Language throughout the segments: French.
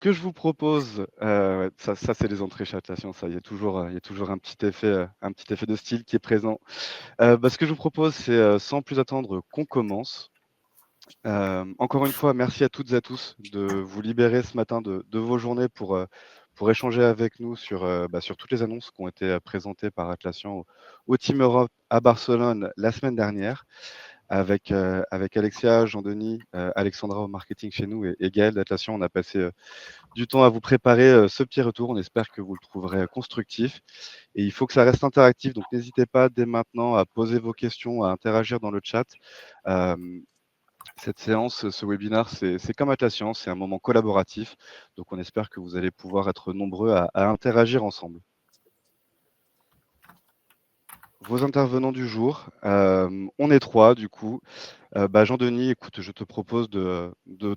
que je vous propose, ouais, ça c'est les entrées chez Atlassian, ça, il y a toujours un petit effet de style qui est présent. Ce que je vous propose, c'est, sans plus attendre, qu'on commence. Encore une fois, merci à toutes et à tous de vous libérer ce matin de vos journées pour échanger avec nous sur toutes les annonces qui ont été, présentées par Atlassian au Team Europe à Barcelone la semaine dernière avec Alexia, Jean-Denis, Alexandra au marketing chez nous et Gaël d'Atlassian. On a passé, du temps à vous préparer, ce petit retour. On espère que vous le trouverez constructif et il faut que ça reste interactif, donc n'hésitez pas dès maintenant à poser vos questions, à interagir dans le chat. Hem, Cette séance, ce webinaire, c'est comme Atlassian, c'est un moment collaboratif, donc on espère que vous allez pouvoir être nombreux à interagir ensemble. Vos intervenants du jour, on est 3 du coup. Jean-Denis, écoute, je te propose de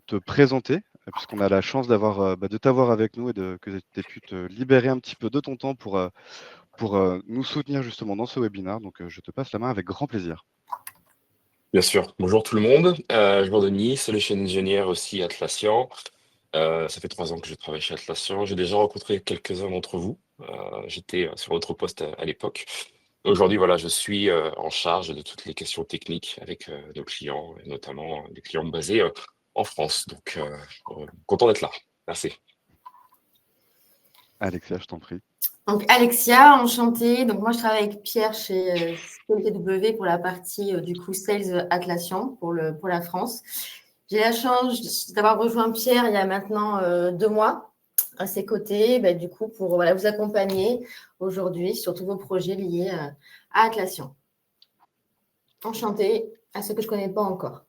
te présenter, puisqu'on a la chance de t'avoir avec nous et que tu aies pu te libérer un petit peu de ton temps pour nous soutenir justement dans ce webinaire. Donc, je te passe la main avec grand plaisir. Bien sûr. Bonjour tout le monde. Jean-Denis, Solution Engineer aussi à Atlassian. Ça fait 3 ans que je travaille chez Atlassian. J'ai déjà rencontré quelques-uns d'entre vous. J'étais sur votre poste à l'époque. Aujourd'hui, voilà, je suis en charge de toutes les questions techniques avec nos clients, et notamment des clients basés en France. Donc, content d'être là. Merci. Alexia, je t'en prie. Donc Alexia, enchantée. Donc moi je travaille avec Pierre chez CLTW pour la partie du coup Sales Atlassian pour la France. J'ai la chance d'avoir rejoint Pierre il y a maintenant 2 mois à ses côtés, du coup pour vous accompagner aujourd'hui sur tous vos projets liés à Atlassian. Enchantée à ceux que je ne connais pas encore.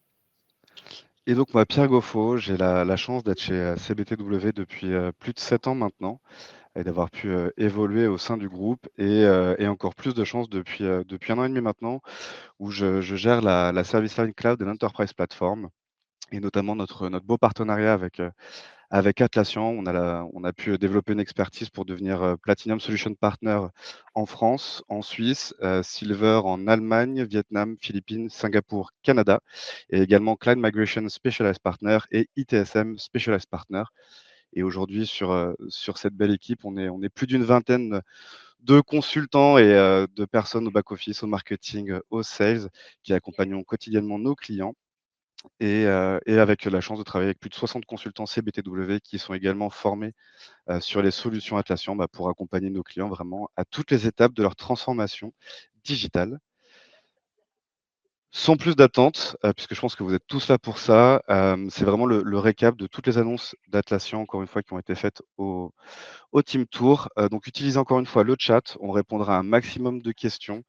Et donc, moi, Pierre Goffo, j'ai la chance d'être chez CBTW depuis plus de 7 ans maintenant et d'avoir pu évoluer au sein du groupe et encore plus de chance depuis 1 an et demi maintenant où je gère la Service Line Cloud de l'Enterprise Platform et notamment notre beau partenariat avec Atlassian. On a pu développer une expertise pour devenir Platinum Solution Partner en France, en Suisse, Silver en Allemagne, Vietnam, Philippines, Singapour, Canada et également Cloud Migration Specialized Partner et ITSM Specialized Partner. Et aujourd'hui, sur cette belle équipe, on est plus d'une vingtaine de consultants et de personnes au back-office, au marketing, aux sales, qui accompagnons quotidiennement nos clients et avec la chance de travailler avec plus de 60 consultants CBTW qui sont également formés sur les solutions Atlassian pour accompagner nos clients vraiment à toutes les étapes de leur transformation digitale. Sans plus d'attente, puisque je pense que vous êtes tous là pour ça, c'est vraiment le récap de toutes les annonces d'Atlassian, encore une fois, qui ont été faites au Team Tour. Donc utilisez encore une fois le chat, on répondra à un maximum de questions.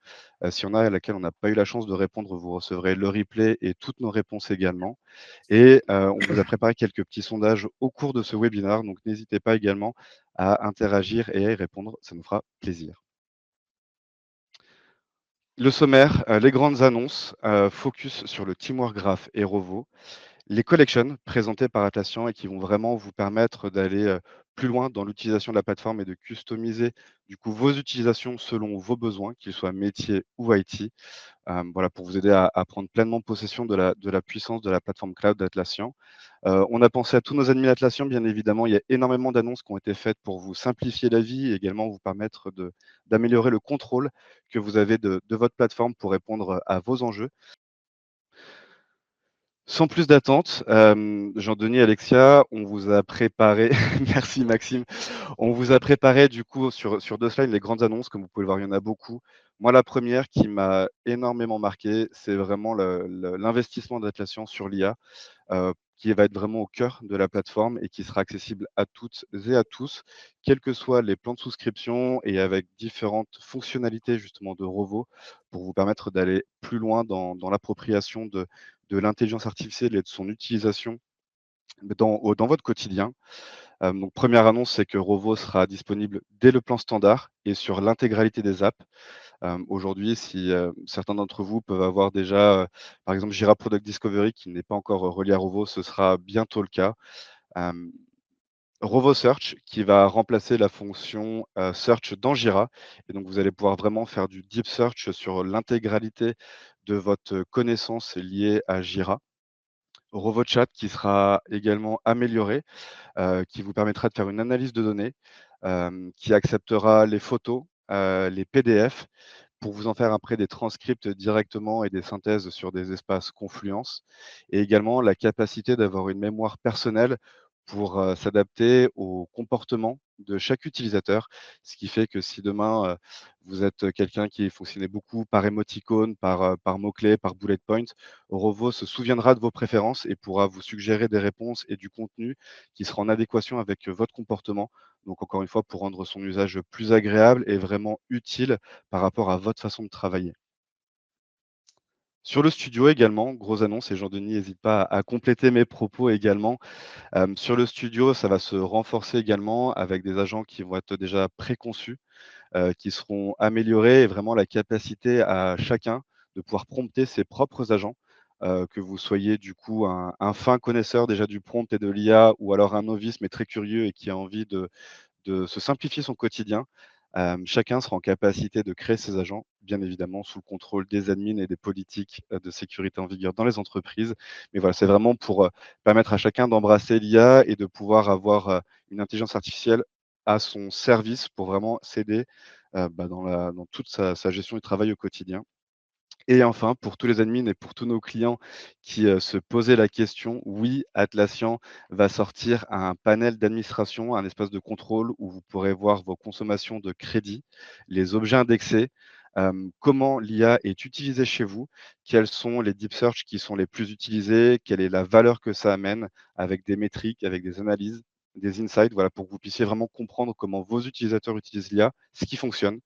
S'il y en a à laquelle on n'a pas eu la chance de répondre, vous recevrez le replay et toutes nos réponses également. Et on vous a préparé quelques petits sondages au cours de ce webinaire, donc n'hésitez pas également à interagir et à y répondre, ça nous fera plaisir. Le sommaire, les grandes annonces, focus sur le Teamwork Graph et Rovo. Les collections présentées par Atlassian et qui vont vraiment vous permettre d'aller, plus loin dans l'utilisation de la plateforme et de customiser, du coup, vos utilisations selon vos besoins, qu'ils soient métiers ou IT. Voilà, pour vous aider à prendre pleinement possession de la puissance de la plateforme cloud d'Atlassian. On a pensé à tous nos admins Atlassian, bien évidemment. Il y a énormément d'annonces qui ont été faites pour vous simplifier la vie et également vous permettre d'améliorer le contrôle que vous avez de votre plateforme pour répondre à vos enjeux. Sans plus d'attente, Jean-Denis, Alexia, on vous a préparé merci Maxime. On vous a préparé du coup sur 2 slides les grandes annonces. Comme vous pouvez le voir, il y en a beaucoup. Moi, la première qui m'a énormément marqué, c'est vraiment l'investissement d'Atlassian sur l'IA, qui va être vraiment au cœur de la plateforme et qui sera accessible à toutes et à tous, quels que soient les plans de souscription et avec différentes fonctionnalités justement de Rovo pour vous permettre d'aller plus loin dans l'appropriation de l'intelligence artificielle et de son utilisation dans votre quotidien. Donc première annonce, c'est que Rovo sera disponible dès le plan standard et sur l'intégralité des apps. Aujourd'hui, si certains d'entre vous peuvent avoir déjà, par exemple, Jira Product Discovery qui n'est pas encore relié à Rovo, ce sera bientôt le cas. Hem, Rovo Search qui va remplacer la fonction, search dans Jira et donc vous allez pouvoir vraiment faire du deep search sur l'intégralité de votre connaissance liée à Jira. RovoChat qui sera également amélioré, qui vous permettra de faire une analyse de données, qui acceptera les photos, les PDF pour vous en faire après des transcripts directement et des synthèses sur des espaces Confluence et également la capacité d'avoir une mémoire personnelle pour, s'adapter au comportement de chaque utilisateur. Ce qui fait que si demain, vous êtes quelqu'un qui fonctionnait beaucoup par émoticône, par mots-clés, par bullet point, Rovo se souviendra de vos préférences et pourra vous suggérer des réponses et du contenu qui sera en adéquation avec, votre comportement. Donc encore une fois, pour rendre son usage plus agréable et vraiment utile par rapport à votre façon de travailler. Sur le studio également, grosse annonce et Jean-Denis n'hésite pas à compléter mes propos également. Sur le studio, ça va se renforcer également avec des agents qui vont être déjà préconçus, qui seront améliorés et vraiment la capacité à chacun de pouvoir prompter ses propres agents, que vous soyez du coup un fin connaisseur déjà du prompt et de l'IA ou alors un novice mais très curieux et qui a envie de se simplifier son quotidien. Chacun sera en capacité de créer ses agents, bien évidemment sous le contrôle des admins et des politiques, de sécurité en vigueur dans les entreprises. Mais voilà, c'est vraiment pour, permettre à chacun d'embrasser l'IA et de pouvoir avoir, une intelligence artificielle à son service pour vraiment s'aider, dans toute sa gestion du travail au quotidien. Et enfin, pour tous les admins et pour tous nos clients qui, se posaient la question, oui, Atlassian va sortir un panel d'administration, un espace de contrôle où vous pourrez voir vos consommations de crédit, les objets indexés, comment l'IA est utilisée chez vous, quels sont les deep search qui sont les plus utilisés, quelle est la valeur que ça amène avec des métriques, avec des analyses, des insights, voilà, pour que vous puissiez vraiment comprendre comment vos utilisateurs utilisent l'IA, ce qui fonctionne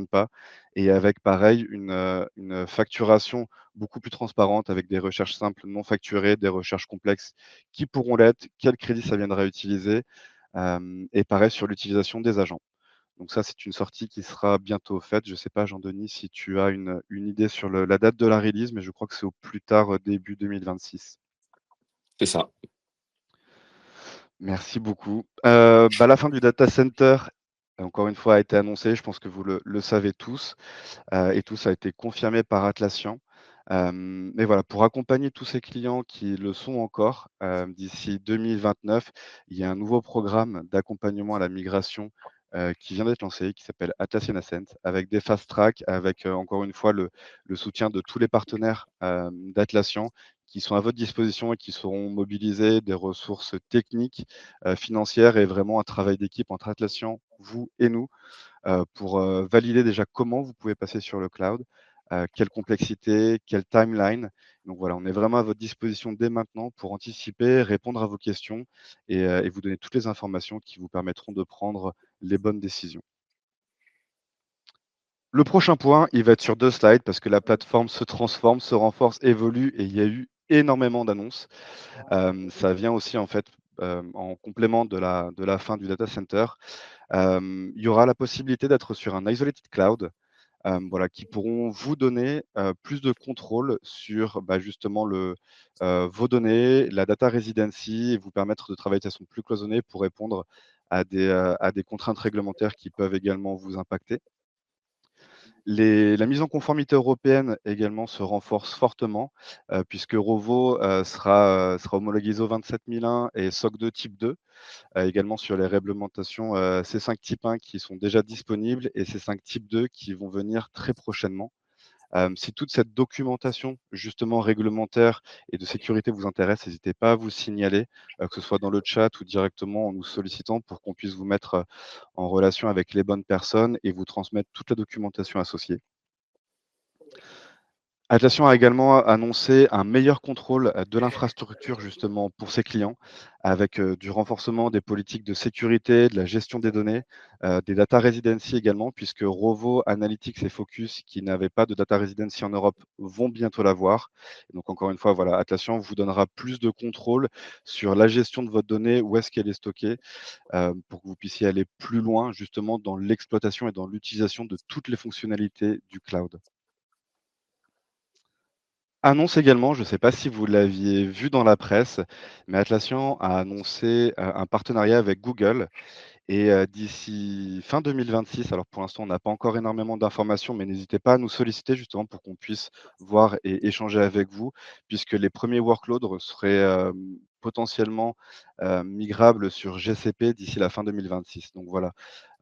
pas et avec pareil une facturation beaucoup plus transparente avec des recherches simples non facturées, des recherches complexes qui pourront l'être, quel crédit ça viendra utiliser, et pareil sur l'utilisation des agents. Donc ça, c'est une sortie qui sera bientôt faite. Je ne sais pas, Jean-Denis, si tu as une idée sur la date de la release, mais je crois que c'est au plus tard début 2026. C'est ça. Merci beaucoup. La fin du data center, encore une fois, a été annoncée. Je pense que vous le savez tous. Et tout ça a été confirmé par Atlassian. Mais voilà, pour accompagner tous ces clients qui le sont encore, d'ici 2029, il y a un nouveau programme d'accompagnement à la migration, qui vient d'être lancé, qui s'appelle Atlassian Ascent, avec des fast track, avec, encore une fois le soutien de tous les partenaires, d'Atlassian qui sont à votre disposition et qui seront mobilisés, des ressources techniques, financières et vraiment un travail d'équipe entre Atlassian, vous et nous, pour, valider déjà comment vous pouvez passer sur le cloud, quelle complexité, quelle timeline. Donc voilà, on est vraiment à votre disposition dès maintenant pour anticiper, répondre à vos questions et vous donner toutes les informations qui vous permettront de prendre les bonnes décisions. Le prochain point, il va être sur 2 slides parce que la plateforme se transforme, se renforce, évolue et il y a eu énormément d'annonces. Ça vient aussi en fait, en complément de la fin du data center. Il y aura la possibilité d'être sur un isolated cloud, voilà, qui pourront vous donner, plus de contrôle sur, justement vos données, la data residency et vous permettre de travailler de façon plus cloisonnée pour répondre à des contraintes réglementaires qui peuvent également vous impacter. La mise en conformité européenne également se renforce fortement, puisque Rovo, sera homologué ISO 27001 et SOC 2 type 2, également sur les réglementations, C5 type 1 qui sont déjà disponibles et C5 type 2 qui vont venir très prochainement. Si toute cette documentation justement réglementaire et de sécurité vous intéresse, n'hésitez pas à vous signaler, que ce soit dans le chat ou directement en nous sollicitant pour qu'on puisse vous mettre, en relation avec les bonnes personnes et vous transmettre toute la documentation associée. Atlassian a également annoncé un meilleur contrôle, de l'infrastructure justement pour ses clients avec, du renforcement des politiques de sécurité, de la gestion des données, des data residency également puisque Rovo Analytics et Focus qui n'avaient pas de data residency en Europe vont bientôt l'avoir. Donc encore une fois, voilà, Atlassian vous donnera plus de contrôle sur la gestion de votre donnée, où est-ce qu'elle est stockée, pour que vous puissiez aller plus loin justement dans l'exploitation et dans l'utilisation de toutes les fonctionnalités du cloud. Annonce également, je ne sais pas si vous l'aviez vu dans la presse, mais Atlassian a annoncé, un partenariat avec Google et d'ici fin 2026, alors pour l'instant, on n'a pas encore énormément d'informations, mais n'hésitez pas à nous solliciter justement pour qu'on puisse voir et échanger avec vous, puisque les premiers workloads seraient, potentiellement, migrables sur GCP d'ici la fin 2026. Donc voilà,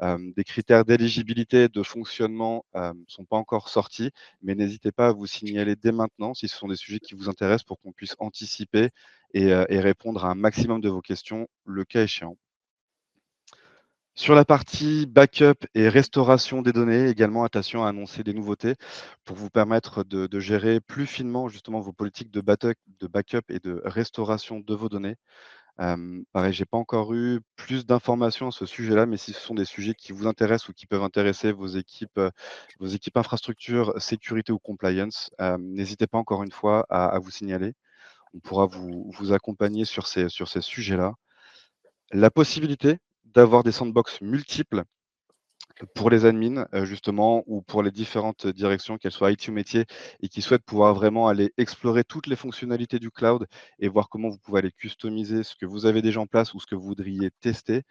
des critères d'éligibilité, de fonctionnement, sont pas encore sortis, mais n'hésitez pas à vous signaler dès maintenant si ce sont des sujets qui vous intéressent pour qu'on puisse anticiper et répondre à un maximum de vos questions, le cas échéant. Sur la partie backup et restauration des données, également, Atlassian a annoncé des nouveautés pour vous permettre de gérer plus finement justement vos politiques de backup et de restauration de vos données. Pareil, j'ai pas encore eu plus d'informations à ce sujet-là, mais si ce sont des sujets qui vous intéressent ou qui peuvent intéresser vos équipes infrastructure, sécurité ou compliance, n'hésitez pas encore une fois à vous signaler. On pourra vous accompagner sur ces sujets-là. La possibilité d'avoir des sandbox multiples pour les admins, justement, ou pour les différentes directions, qu'elles soient IT ou métier, et qui souhaitent pouvoir vraiment aller explorer toutes les fonctionnalités du cloud et voir comment vous pouvez aller customiser ce que vous avez déjà en place ou ce que vous voudriez tester,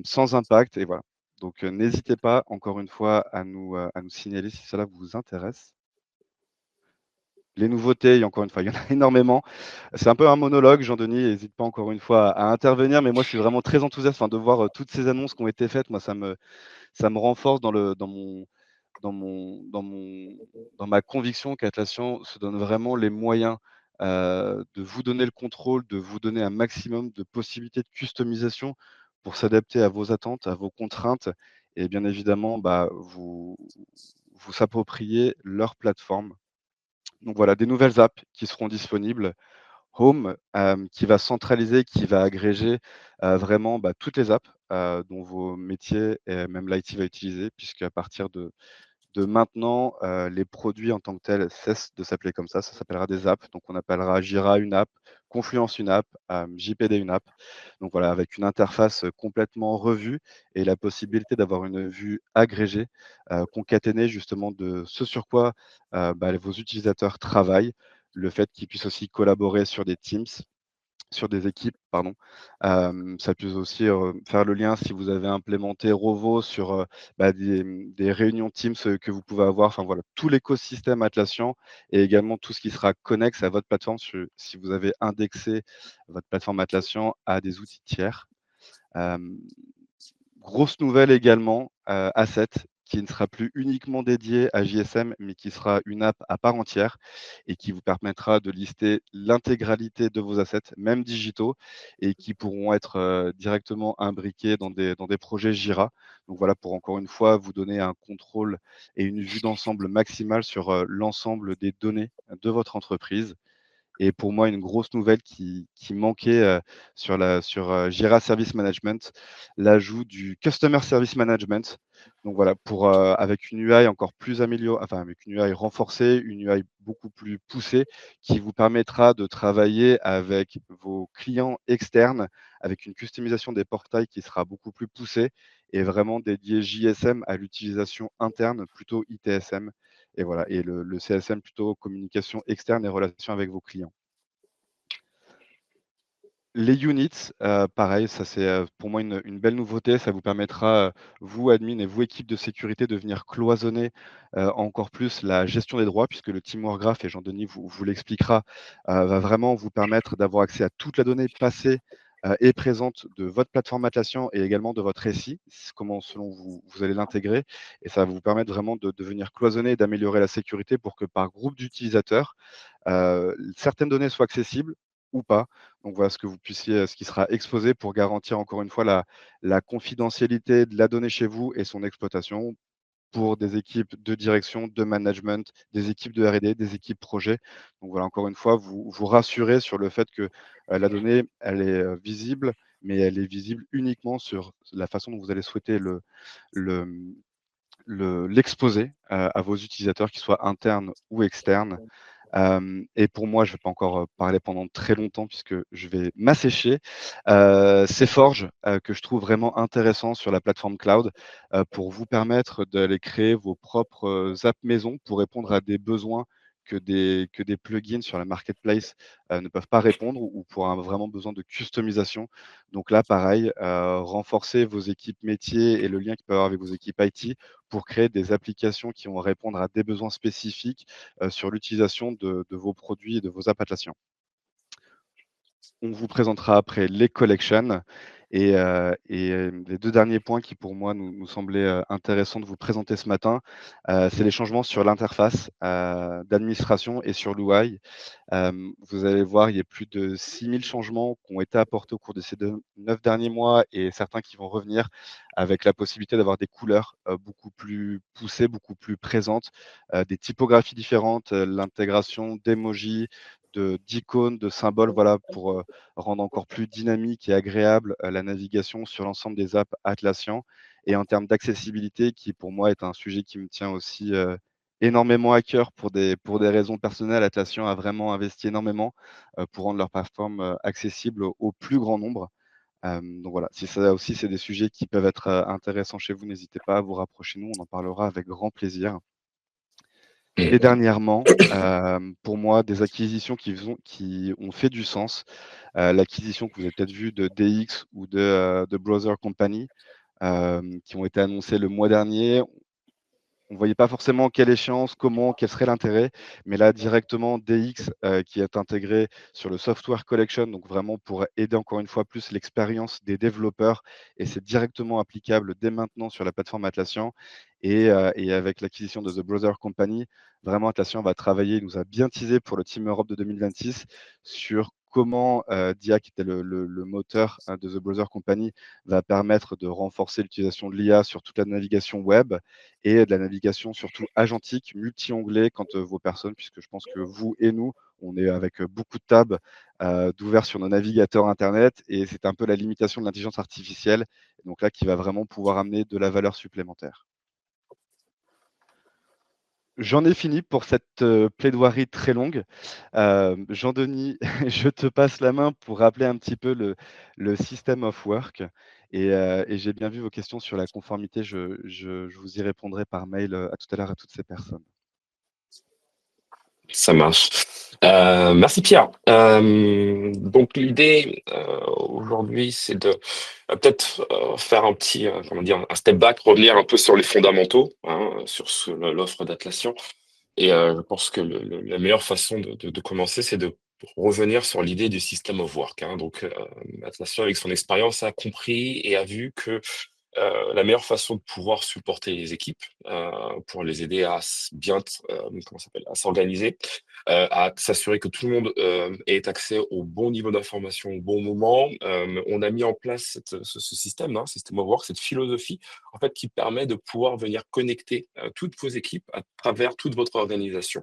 sans impact et voilà. Donc, n'hésitez pas encore une fois à nous signaler si cela vous intéresse. Les nouveautés, encore une fois, il y en a énormément. C'est un peu un monologue, Jean-Denis, hésite pas encore une fois à intervenir, mais moi je suis vraiment très enthousiaste, enfin, de voir, toutes ces annonces qui ont été faites. Moi ça me renforce dans ma conviction qu'Atlassian se donne vraiment les moyens, de vous donner le contrôle, de vous donner un maximum de possibilités de customisation pour s'adapter à vos attentes, à vos contraintes et bien évidemment, bah, vous s'approprier leur plateforme. Donc voilà, des nouvelles apps qui seront disponibles. Home, qui va centraliser, qui va agréger, vraiment, bah, toutes les apps, dont vos métiers et même l'IT va utiliser puisqu'à partir de maintenant, les produits en tant que tels cessent de s'appeler comme ça s'appellera des apps. Donc on appellera Jira une app, Confluence une app, JPD une app. Donc voilà, avec une interface, complètement revue et la possibilité d'avoir une vue agrégée, concaténée justement de ce sur quoi, bah, vos utilisateurs travaillent. Le fait qu'ils puissent aussi collaborer sur des Teams, sur des équipes, pardon. Ça peut aussi, faire le lien si vous avez implémenté Rovo sur, bah, des réunions Teams, que vous pouvez avoir. Enfin voilà, tout l'écosystème Atlassian et également tout ce qui sera connexe à votre plateforme si vous avez indexé votre plateforme Atlassian à des outils tiers. Hem Grosse nouvelle également, Asset, qui ne sera plus uniquement dédié à JSM, mais qui sera une app à part entière et qui vous permettra de lister l'intégralité de vos assets, même digitaux, et qui pourront être, directement imbriqués dans des projets Jira. Donc voilà, pour encore une fois vous donner un contrôle et une vue d'ensemble maximale sur, l'ensemble des données de votre entreprise. Et pour moi, une grosse nouvelle qui manquait, sur, Jira Service Management, l'ajout du Customer Service Management. Donc voilà, pour, avec une UI encore plus améliorée, enfin avec une UI renforcée, une UI beaucoup plus poussée, qui vous permettra de travailler avec vos clients externes, avec une customisation des portails qui sera beaucoup plus poussée et vraiment dédiée JSM à l'utilisation interne, plutôt ITSM et voilà et le CSM plutôt communication externe et relations avec vos clients. Les units, pareil, ça c'est, pour moi une belle nouveauté. Ça vous permettra, vous admin et vous équipe de sécurité de venir cloisonner, encore plus la gestion des droits puisque le Teamwork Graph et Jean-Denis vous l'expliquera, va vraiment vous permettre d'avoir accès à toute la donnée passée, et présente de votre plateforme Atlassian et également de votre SI, comment selon vous allez l'intégrer et ça va vous permettre vraiment de venir cloisonner et d'améliorer la sécurité pour que par groupe d'utilisateurs, certaines données soient accessibles ou pas. Donc voilà, ce qui sera exposé pour garantir encore une fois la confidentialité de la donnée chez vous et son exploitation pour des équipes de direction, de management, des équipes de R&D, des équipes projet. Donc voilà, encore une fois, vous rassurez sur le fait que, la donnée, elle est, visible, mais elle est visible uniquement sur la façon dont vous allez souhaiter le, l'exposer, à vos utilisateurs, qu'ils soient internes ou externes. Et pour moi, je vais pas encore, parler pendant très longtemps puisque je vais m'assécher. C'est Forge, que je trouve vraiment intéressant sur la plateforme cloud, pour vous permettre d'aller créer vos propres, apps maison pour répondre à des besoins que des plugins sur la marketplace ne peuvent pas répondre ou pour un vraiment besoin de customisation. Donc là, pareil, renforcer vos équipes métiers et le lien qu'il peut y avoir avec vos équipes IT pour créer des applications qui vont répondre à des besoins spécifiques sur l'utilisation de vos produits et de vos apps Atlassian. On vous présentera après les collections les 2 derniers points qui pour moi nous semblaient, intéressants de vous présenter ce matin, c'est les changements sur l'interface, d'administration et sur l'UI. Vous allez voir, il y a plus de 6 000 changements qui ont été apportés au cours de ces 9 derniers mois et certains qui vont revenir avec la possibilité d'avoir des couleurs, beaucoup plus poussées, beaucoup plus présentes, des typographies différentes, l'intégration d'emojis, d'icônes, de symboles, voilà, pour, rendre encore plus dynamique et agréable, la navigation sur l'ensemble des apps Atlassian et en termes d'accessibilité qui, pour moi, est un sujet qui me tient aussi, énormément à cœur pour des raisons personnelles. Atlassian a vraiment investi énormément, pour rendre leur plateforme, accessible au plus grand nombre. Donc voilà, si ça aussi, c'est des sujets qui peuvent être, intéressants chez vous, n'hésitez pas à vous rapprocher de nous, on en parlera avec grand plaisir. Et Mmh. dernièrement, pour moi, des acquisitions qui ont fait du sens. L'acquisition que vous avez peut-être vue de DX ou de Browser Company, qui ont été annoncées le mois dernier. On ne voyait pas forcément quelle échéance, comment, quel serait l'intérêt, mais là directement DX, qui est intégré sur le Software Collection, donc vraiment pour aider encore une fois plus l'expérience des développeurs et c'est directement applicable dès maintenant sur la plateforme Atlassian et avec l'acquisition de The Browser Company, vraiment Atlassian va travailler, il nous a bien teasé pour le Team Europe de 2026 sur comment, DIA qui était le moteur, de The Browser Company va permettre de renforcer l'utilisation de l'IA sur toute la navigation web et de la navigation surtout agentique, multi-onglets quand vos personnes, puisque je pense que vous et nous, on est avec beaucoup de tabs d'ouverts sur nos navigateurs Internet et c'est un peu la limitation de l'intelligence artificielle, donc là qui va vraiment pouvoir amener de la valeur supplémentaire. J'en ai fini pour cette plaidoirie très longue. Jean-Denis, je te passe la main pour rappeler un petit peu le system of work et j'ai bien vu vos questions sur la conformité. Je vous y répondrai par mail à tout à l'heure à toutes ces personnes. Ça marche. Merci Pierre. Donc l'idée aujourd'hui, c'est de peut-être faire un petit, comment dire, un step back, revenir un peu sur les fondamentaux, hein, sur l'offre d'Atlassian. Et je pense que la meilleure façon de commencer, c'est de revenir sur l'idée du system of work, hein. Donc Atlassian, avec son expérience, a compris et a vu que la meilleure façon de pouvoir supporter les équipes, pour les aider à bien, comment ça s'appelle, à s'organiser, à s'assurer que tout le monde ait accès au bon niveau d'information au bon moment. On a mis en place ce système, hein, System of Work, cette philosophie, en fait, qui permet de pouvoir venir connecter toutes vos équipes à travers toute votre organisation,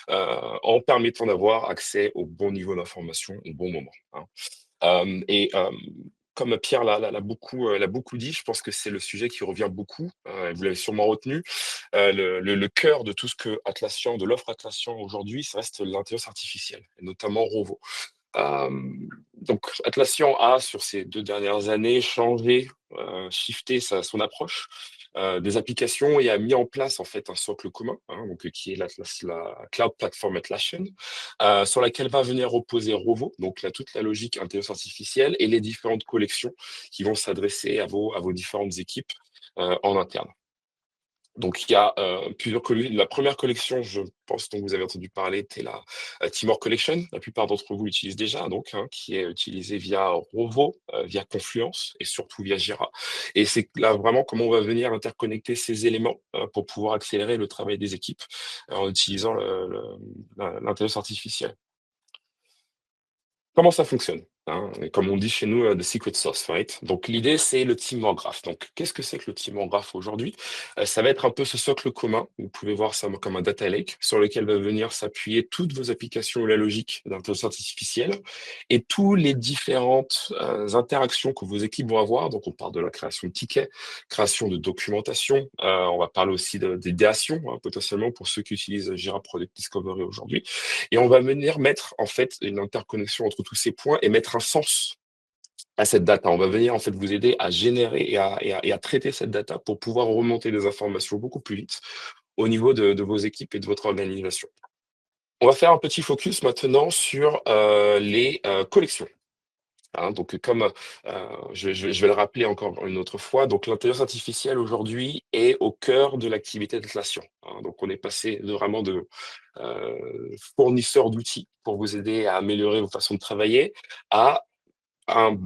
en permettant d'avoir accès au bon niveau d'information au bon moment, hein. Et comme Pierre l'a beaucoup dit, je pense que c'est le sujet qui revient beaucoup. Vous l'avez sûrement retenu. Le cœur de tout ce que Atlassian, de l'offre Atlassian aujourd'hui, ça reste l'intelligence artificielle, et notamment Rovo. Euh, donc Atlassian a, sur ces 2 dernières années, changé, shifté son approche des applications et a mis en place en fait un socle commun, hein, donc, qui est la Cloud Platform Atlassian, sur laquelle va venir reposer Rovo, donc toute la logique intelligence artificielle et les différentes collections qui vont s'adresser à vos différentes équipes en interne. Donc, il y a plusieurs collections. La première collection, je pense, dont vous avez entendu parler, était la Teamwork Collection. La plupart d'entre vous l'utilisent déjà, donc, hein, qui est utilisée via Rovo, via Confluence et surtout via Jira. Et c'est là vraiment comment on va venir interconnecter ces éléments pour pouvoir accélérer le travail des équipes en utilisant l'intelligence artificielle. Comment ça fonctionne, hein? Et comme on dit chez nous, the secret sauce, right? Donc l'idée, c'est le Teamwork Graph. Donc qu'est-ce que c'est que le Teamwork Graph aujourd'hui? Ça va être un peu ce socle commun. Vous pouvez voir ça comme un data lake sur lequel va venir s'appuyer toutes vos applications ou la logique d'intelligence artificielle et tous les différentes interactions que vos équipes vont avoir. Donc on parle de la création de tickets, création de documentation. On va parler aussi d'idéation, hein, potentiellement pour ceux qui utilisent Jira Product Discovery aujourd'hui. Et on va venir mettre en fait une interconnexion entre tous ces points et mettre un sens à cette data. On va venir en fait vous aider à générer et à traiter cette data pour pouvoir remonter des informations beaucoup plus vite au niveau de vos équipes et de votre organisation. On va faire un petit focus maintenant sur les collections. Hein, donc, comme je vais le rappeler encore une autre fois, donc l'intelligence artificielle aujourd'hui est au cœur de l'activité d'Atlassian. Hein. Donc, on est passé vraiment de fournisseur d'outils pour vous aider à améliorer vos façons de travailler à un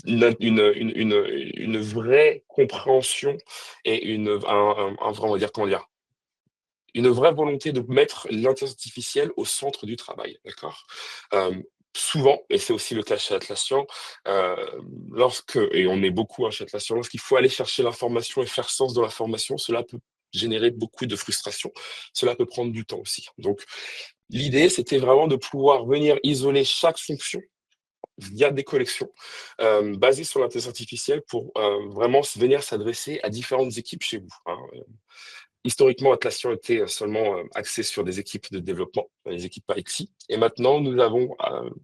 une vraie compréhension et un vrai, on va dire, comment dire? Une vraie volonté de mettre l'intelligence artificielle au centre du travail, d'accord? Souvent, et c'est aussi le cas chez Atlassian, et on est beaucoup, hein, chez Atlassian, lorsqu'il faut aller chercher l'information et faire sens de l'information, cela peut générer beaucoup de frustration. Cela peut prendre du temps aussi. Donc l'idée, c'était vraiment de pouvoir venir isoler chaque fonction via des collections, basées sur l'intelligence artificielle pour, vraiment venir s'adresser à différentes équipes chez vous, hein. Historiquement, Atlassian était seulement axé sur des équipes de développement, les équipes IT. Et maintenant, nous avons,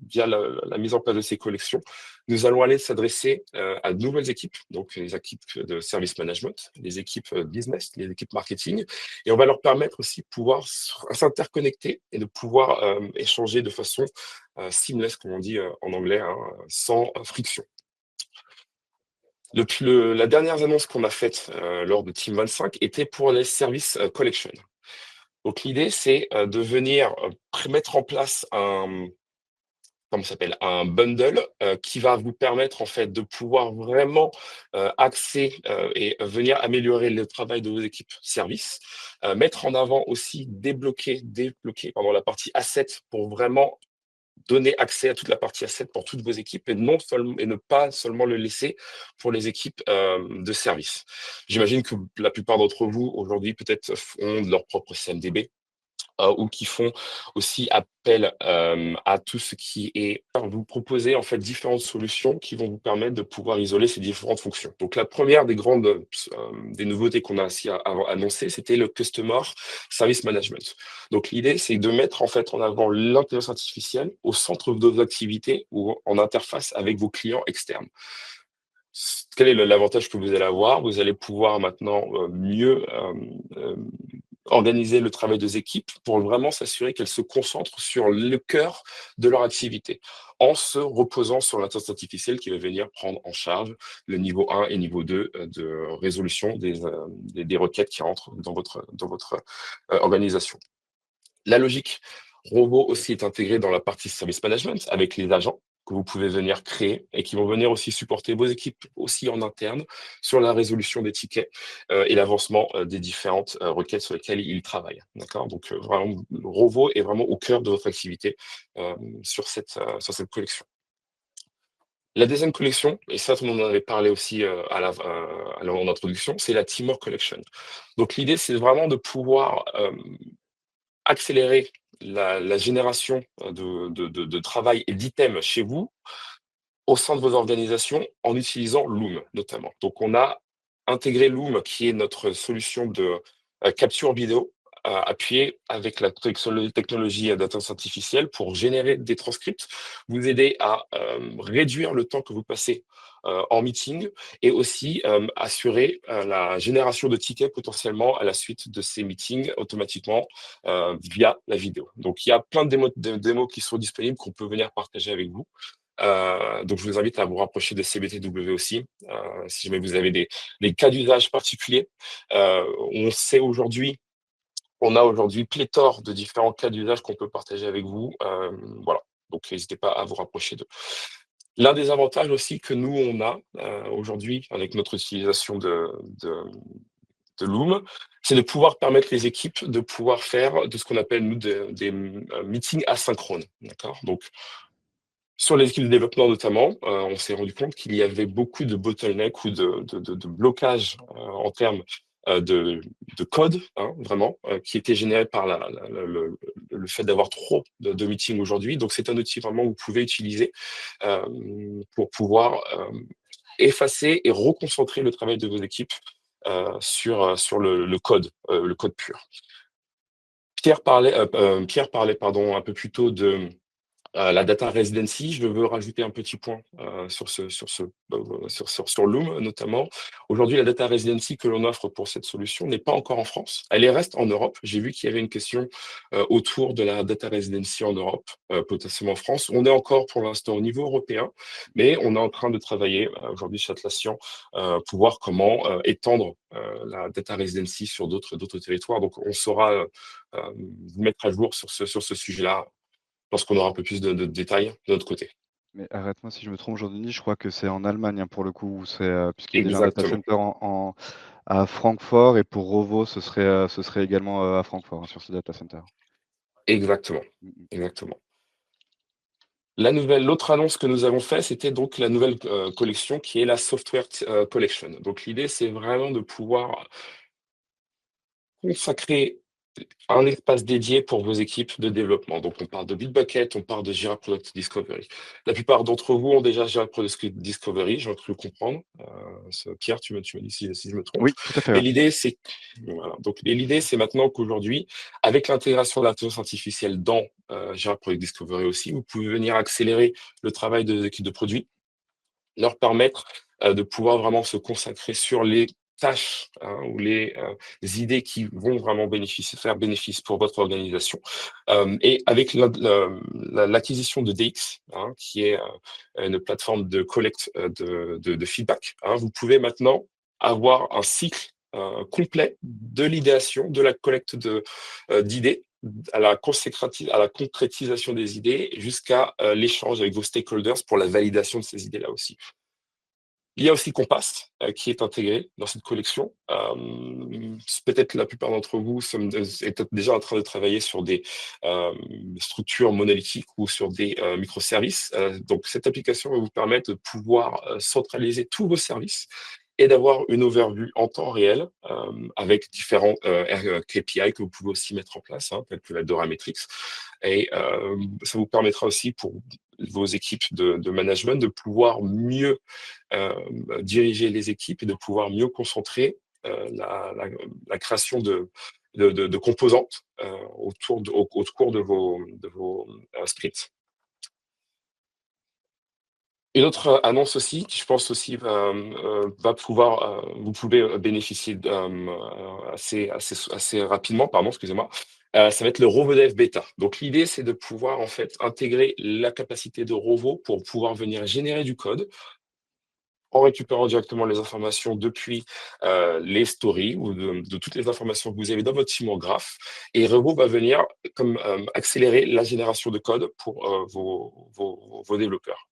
via la mise en place de ces collections, nous allons aller s'adresser à de nouvelles équipes, donc les équipes de service management, les équipes business, les équipes marketing. Et on va leur permettre aussi de pouvoir s'interconnecter et de pouvoir échanger de façon seamless, comme on dit en anglais, hein, sans friction. La dernière annonce qu'on a faite lors de Team 25 était pour les services collection. Donc l'idée, c'est de venir mettre en place comment ça s'appelle, un bundle qui va vous permettre en fait de pouvoir vraiment axer et venir améliorer le travail de vos équipes services, mettre en avant aussi débloquer pardon, la partie asset pour vraiment donner accès à toute la partie asset pour toutes vos équipes et ne pas seulement le laisser pour les équipes de service. J'imagine que la plupart d'entre vous aujourd'hui peut-être ont leur propre CMDB ou qui font aussi appel à tout ce qui est vous proposer en fait différentes solutions qui vont vous permettre de pouvoir isoler ces différentes fonctions. Donc la première des grandes des nouveautés qu'on a aussi annoncé, c'était le Customer Service Management. Donc l'idée, c'est de mettre en fait en avant l'intelligence artificielle au centre de vos activités ou en interface avec vos clients externes. Quel est l'avantage que vous allez avoir? Vous allez pouvoir maintenant mieux organiser le travail des équipes pour vraiment s'assurer qu'elles se concentrent sur le cœur de leur activité, en se reposant sur l'intelligence artificielle qui va venir prendre en charge le niveau 1 et niveau 2 de résolution des requêtes qui rentrent dans votre organisation. La logique robot aussi est intégrée dans la partie service management avec les agents que vous pouvez venir créer et qui vont venir aussi supporter vos équipes aussi en interne sur la résolution des tickets et l'avancement des différentes requêtes sur lesquelles ils travaillent. D'accord? Donc vraiment, le robot est vraiment au cœur de votre activité sur cette collection. La deuxième collection, et ça, tout le monde en avait parlé aussi en introduction, c'est la Teamwork Collection. Donc l'idée, c'est vraiment de pouvoir accélérer la génération de travail et d'items chez vous, au sein de vos organisations, en utilisant Loom, notamment. Donc on a intégré Loom, qui est notre solution de capture vidéo, appuyée avec la technologie d'intelligence artificielle pour générer des transcripts, vous aider à réduire le temps que vous passez en meeting et aussi assurer la génération de tickets potentiellement à la suite de ces meetings automatiquement via la vidéo. Donc il y a plein de démos qui sont disponibles qu'on peut venir partager avec vous. Donc je vous invite à vous rapprocher de CBTW aussi, si jamais vous avez des cas d'usage particuliers. On a aujourd'hui pléthore de différents cas d'usage qu'on peut partager avec vous. Voilà, donc n'hésitez pas à vous rapprocher d'eux. L'un des avantages aussi que nous, on a aujourd'hui avec notre utilisation de Loom, c'est de pouvoir permettre les équipes de pouvoir faire de ce qu'on appelle, nous, des meetings asynchrones. D'accord? Donc, sur les équipes de développement notamment, on s'est rendu compte qu'il y avait beaucoup de bottlenecks ou de blocages en termes de code, hein, vraiment, qui étaient générés par le fait d'avoir trop de meetings aujourd'hui. Donc, c'est un outil vraiment que vous pouvez utiliser pour pouvoir effacer et reconcentrer le travail de vos équipes sur le code pur. Pierre parlait pardon, un peu plus tôt La data residency, je veux rajouter un petit point sur Loom notamment. Aujourd'hui, la data residency que l'on offre pour cette solution n'est pas encore en France. Elle reste en Europe. J'ai vu qu'il y avait une question autour de la data residency en Europe, potentiellement en France. On est encore pour l'instant au niveau européen, mais on est en train de travailler aujourd'hui chez Atlassian pour voir comment étendre la data residency sur d'autres territoires. Donc, on saura vous mettre à jour sur ce sujet-là lorsqu'on aura un peu plus de détails de notre côté. Mais arrête-moi si je me trompe, Jean-Denis, je crois que c'est en Allemagne, hein, pour le coup, où c'est, puisqu'il y a déjà un data Exactement. center à Francfort, et pour Rovo, ce serait également à Francfort, hein, sur ce data center. Exactement. Mmh mh. Exactement. L'autre annonce que nous avons fait, c'était donc la nouvelle collection qui est la Software Collection. Donc l'idée, c'est vraiment de pouvoir consacrer un espace dédié pour vos équipes de développement. Donc, on parle de Bitbucket, on parle de Jira Product Discovery. La plupart d'entre vous ont déjà Jira Product Discovery, j'ai cru comprendre. Pierre, tu me dis si je me trompe. Oui, tout à fait, Et ouais. l'idée, c'est voilà. Donc, l'idée, c'est maintenant qu'aujourd'hui, avec l'intégration de l'intelligence artificielle dans Jira Product Discovery aussi, vous pouvez venir accélérer le travail des équipes de produits, leur permettre de pouvoir vraiment se consacrer sur les tâches ou les idées qui vont vraiment faire bénéfice pour votre organisation. Et avec l'acquisition de DX, qui est une plateforme de collecte de feedback, vous pouvez maintenant avoir un cycle complet de l'idéation, de la collecte d'idées, à la concrétisation des idées, jusqu'à l'échange avec vos stakeholders pour la validation de ces idées-là aussi. Il y a aussi Compass qui est intégré dans cette collection. Peut-être la plupart d'entre vous est déjà en train de travailler sur des structures monolithiques ou sur des microservices. Donc, cette application va vous permettre de pouvoir centraliser tous vos services et d'avoir une overview en temps réel avec différents KPI que vous pouvez aussi mettre en place, tels que la Dora Metrics. Et ça vous permettra aussi pour vos équipes de management de pouvoir mieux diriger les équipes et de pouvoir mieux concentrer la création de composantes au cours de vos sprints. Une autre annonce aussi, qui je pense aussi va pouvoir, vous pouvez bénéficier assez rapidement, pardon, excusez-moi. Ça va être le Rovo Dev Beta. Donc l'idée, c'est de pouvoir en fait intégrer la capacité de Rovo pour pouvoir venir générer du code en récupérant directement les informations depuis les stories ou de toutes les informations que vous avez dans votre simulgraphe. Et Rovo va venir comme accélérer la génération de code pour vos développeurs.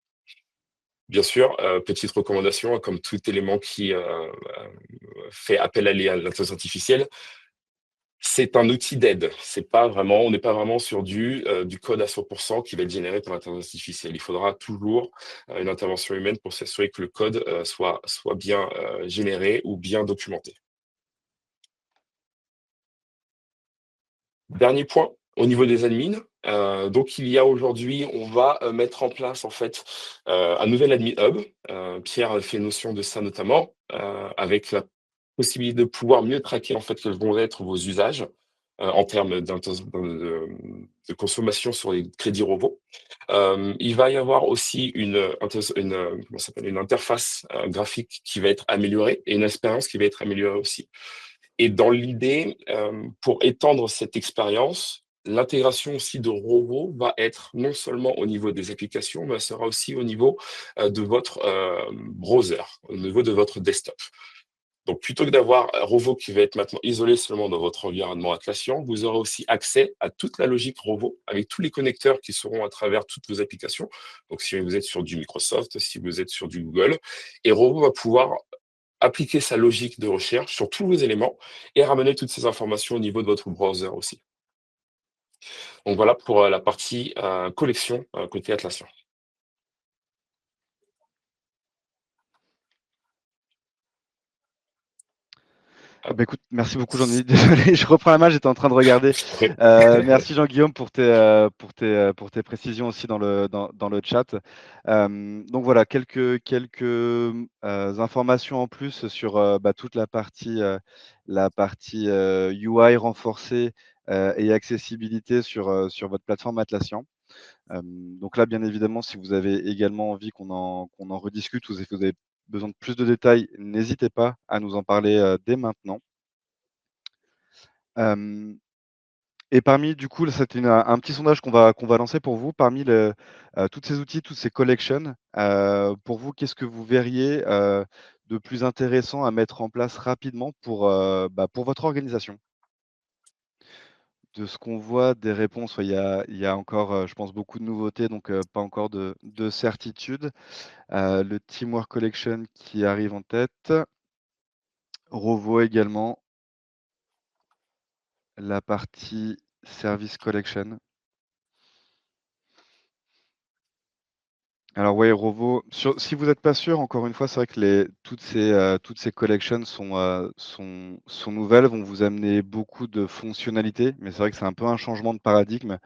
Bien sûr, petite recommandation, comme tout élément qui fait appel à l'intelligence artificielle, c'est un outil d'aide. On n'est pas vraiment sur du code à 100% qui va être généré par l'intelligence artificielle. Il faudra toujours une intervention humaine pour s'assurer que le code soit bien généré ou bien documenté. Dernier point, au niveau des admins. Donc, il y a aujourd'hui, on va mettre en place en fait un nouvel admin hub. Pierre a fait notion de ça notamment, avec la possibilité de pouvoir mieux traquer en fait quels vont être vos usages en termes de consommation sur les crédits Rovo. Il va y avoir aussi une interface graphique qui va être améliorée et une expérience qui va être améliorée aussi. Et dans l'idée, pour étendre cette expérience, l'intégration aussi de Rovo va être non seulement au niveau des applications, mais elle sera aussi au niveau de votre browser, au niveau de votre desktop. Donc, plutôt que d'avoir Rovo qui va être maintenant isolé seulement dans votre environnement Atlassian, vous aurez aussi accès à toute la logique Rovo avec tous les connecteurs qui seront à travers toutes vos applications. Donc, si vous êtes sur du Microsoft, si vous êtes sur du Google, et Rovo va pouvoir appliquer sa logique de recherche sur tous vos éléments et ramener toutes ces informations au niveau de votre browser aussi. Donc voilà pour la partie collection côté Atlassian. Bah, écoute, merci beaucoup Jean-Denis. Désolé, je reprends la main, j'étais en train de regarder. Merci Jean-Guillaume pour tes précisions aussi dans le chat. Donc voilà, quelques informations en plus sur toute la partie UI renforcée et accessibilité sur votre plateforme Atlassian. Donc là, bien évidemment, si vous avez également envie qu'on en rediscute ou si vous avez besoin de plus de détails, n'hésitez pas à nous en parler, dès maintenant. Hem Et parmi du coup, là, c'était un petit sondage qu'on va lancer pour vous. Parmi tous ces outils, toutes ces collections, pour vous, qu'est-ce que vous verriez, de plus intéressant à mettre en place rapidement pour votre organisation? De ce qu'on voit des réponses, ouais, il y a encore, je pense beaucoup de nouveautés, donc pas encore de certitude. Le Teamwork Collection qui arrive en tête, Rovo également, la partie Service Collection. Alors ouais, Rovo, si vous n'êtes pas sûr, encore une fois, c'est vrai que toutes ces collections sont nouvelles, vont vous amener beaucoup de fonctionnalités, mais c'est vrai que c'est un peu un changement de paradigme,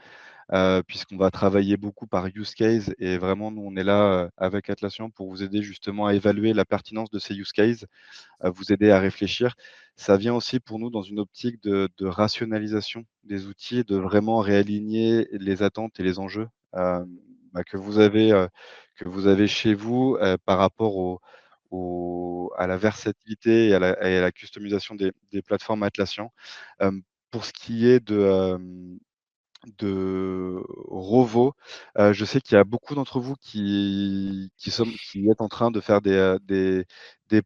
puisqu'on va travailler beaucoup par use case et vraiment nous, on est là, avec Atlassian pour vous aider justement à évaluer la pertinence de ces use cases, vous aider à réfléchir. Ça vient aussi pour nous dans une optique de rationalisation des outils, de vraiment réaligner les attentes et les enjeux, que vous avez chez vous, par rapport à la versatilité et à la customisation des plateformes Atlassian. Pour ce qui est de Rovo. Je sais qu'il y a beaucoup d'entre vous qui êtes en train de faire des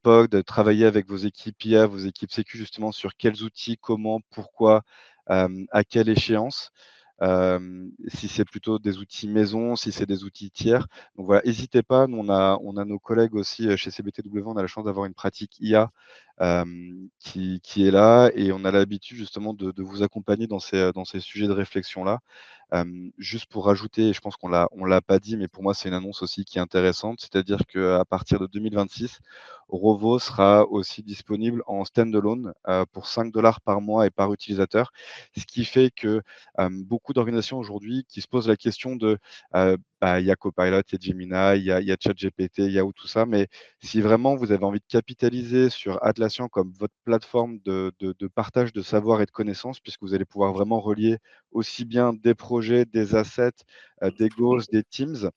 POC, de travailler avec vos équipes IA, vos équipes sécu justement sur quels outils, comment, pourquoi, à quelle échéance. Si c'est plutôt des outils maison, si c'est des outils tiers. Donc voilà, hésitez pas, nous on a nos collègues aussi, chez CBTW, on a la chance d'avoir une pratique IA, qui est là et on a l'habitude justement de vous accompagner dans ces sujets de réflexion-là. Juste pour rajouter, et je pense qu'on l'a pas dit, mais pour moi, c'est une annonce aussi qui est intéressante, c'est-à-dire qu'à partir de 2026, Rovo sera aussi disponible en standalone, pour 5 par mois et par utilisateur. Ce qui fait que, beaucoup d'organisations aujourd'hui qui se posent la question il y a Copilot, il y a Gemini, il y a ChatGPT, il y a tout ça, mais si vraiment vous avez envie de capitaliser sur Atlassian comme votre plateforme de partage de savoir et de connaissances, puisque vous allez pouvoir vraiment relier aussi bien des projets, des assets, des goals, des teams,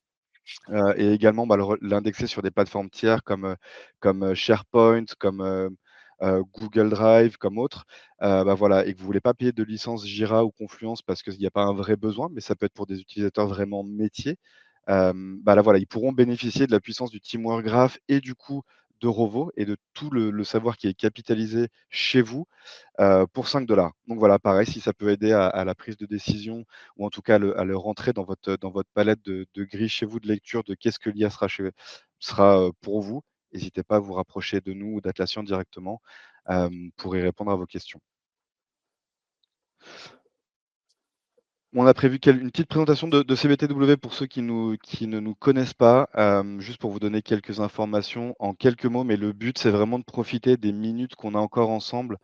et également, l'indexer sur des plateformes tiers comme SharePoint, comme, Google Drive, comme autres. Voilà, et que vous voulez pas payer de licence Jira ou Confluence parce qu'il y a pas un vrai besoin, mais ça peut être pour des utilisateurs vraiment métiers. Là, voilà, ils pourront bénéficier de la puissance du Teamwork Graph et du coup de Rovo et de tout le savoir qui est capitalisé chez vous, pour 5. Donc voilà, pareil, si ça peut aider à la prise de décision ou en tout cas à le rentrer dans votre palette de grilles chez vous de lecture de qu'est-ce que l'IA sera pour vous, n'hésitez pas à vous rapprocher de nous ou d'Atlassian directement, pour y répondre à vos questions. On a prévu une petite présentation de CBTW pour ceux qui ne nous connaissent pas, juste pour vous donner quelques informations en quelques mots, mais le but, c'est vraiment de profiter des minutes qu'on a encore ensemble,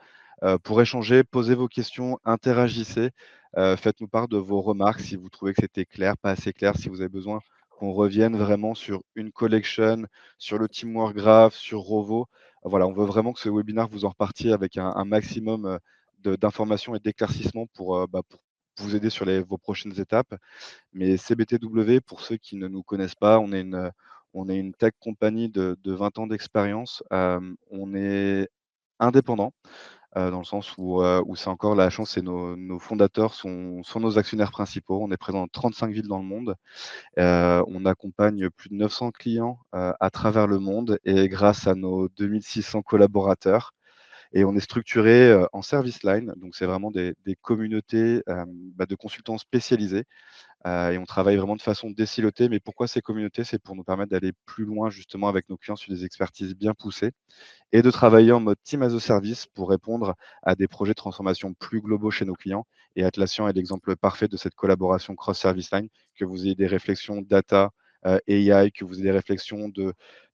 pour échanger, poser vos questions, interagissez, faites-nous part de vos remarques si vous trouvez que c'était clair, pas assez clair, si vous avez besoin qu'on revienne vraiment sur une collection, sur le Teamwork Graph, sur Rovo. Voilà, on veut vraiment que ce webinaire, vous en repartiez avec un maximum, d'informations et d'éclaircissements pour vous aider sur vos prochaines étapes. Mais CBTW, pour ceux qui ne nous connaissent pas, on est une tech compagnie de 20 ans d'expérience. On est indépendant, dans le sens où c'est encore la chance et nos fondateurs sont nos actionnaires principaux. On est présent dans 35 villes dans le monde. On accompagne plus de 900 clients, à travers le monde et grâce à nos 2600 collaborateurs, et on est structuré, en service line, donc c'est vraiment des communautés, de consultants spécialisés, et on travaille vraiment de façon décilotée. Mais pourquoi ces communautés? C'est pour nous permettre d'aller plus loin justement avec nos clients sur des expertises bien poussées et de travailler en mode team as a service pour répondre à des projets de transformation plus globaux chez nos clients. Et Atlassian est l'exemple parfait de cette collaboration cross-service line, que vous ayez des réflexions data, AI, que vous ayez des réflexions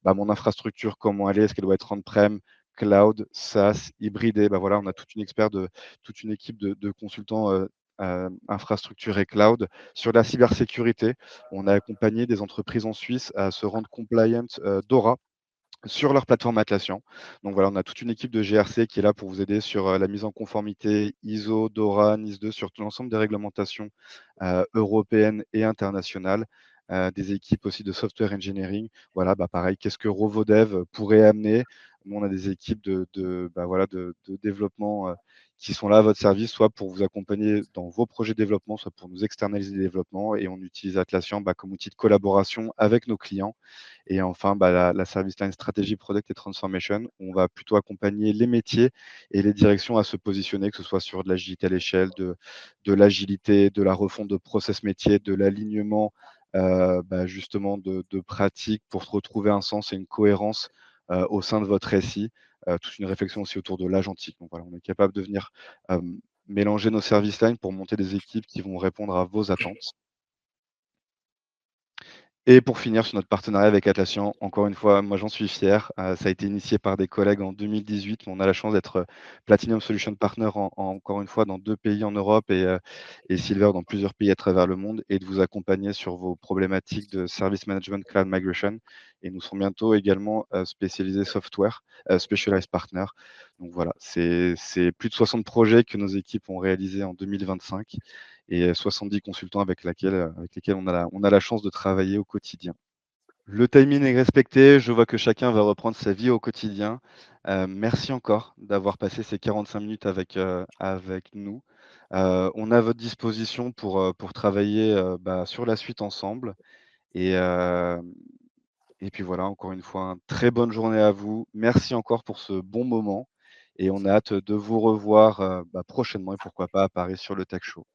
mon infrastructure, comment elle est, est-ce qu'elle doit être on-prem, cloud, SaaS, hybridé. Voilà, on a toute une équipe de consultants, infrastructure et cloud. Sur la cybersécurité, on a accompagné des entreprises en Suisse à se rendre compliant, DORA, sur leur plateforme Atlassian. Donc voilà, on a toute une équipe de GRC qui est là pour vous aider sur la mise en conformité ISO, DORA, NIS2, sur tout l'ensemble des réglementations européennes et internationales. Des équipes aussi de software engineering. Voilà, bah pareil, qu'est-ce que RovoDev pourrait amener? Nous, on a des équipes voilà, de développement qui sont là à votre service, soit pour vous accompagner dans vos projets de développement, soit pour nous externaliser les développements. Et on utilise Atlassian comme outil de collaboration avec nos clients. Et enfin, la service line stratégie, product et transformation, on va plutôt accompagner les métiers et les directions à se positionner, que ce soit sur de l'agilité à l'échelle, de l'agilité, de la refonte de process métier, de l'alignement justement de pratiques pour retrouver un sens et une cohérence au sein de votre SI. Toute une réflexion aussi autour de l'agentique. Donc voilà, on est capable de venir mélanger nos service lines pour monter des équipes qui vont répondre à vos attentes. Et pour finir sur notre partenariat avec Atlassian, encore une fois, moi j'en suis fier. Ça a été initié par des collègues en 2018, mais on a la chance d'être Platinum Solution Partner encore une fois dans 2 pays en Europe et Silver dans plusieurs pays à travers le monde et de vous accompagner sur vos problématiques de service management cloud migration. Et nous serons bientôt également spécialisés software, specialized partner. Donc voilà, c'est plus de 60 projets que nos équipes ont réalisés en 2025 et 70 consultants avec lesquels on a la chance de travailler au quotidien. Le timing est respecté, je vois que chacun va reprendre sa vie au quotidien. Merci encore d'avoir passé ces 45 minutes avec nous. On est à votre disposition pour travailler sur la suite ensemble. Et, euh, et puis voilà, encore une fois, une très bonne journée à vous. Merci encore pour ce bon moment. Et on a hâte de vous revoir prochainement et pourquoi pas à Paris sur le Tech Show.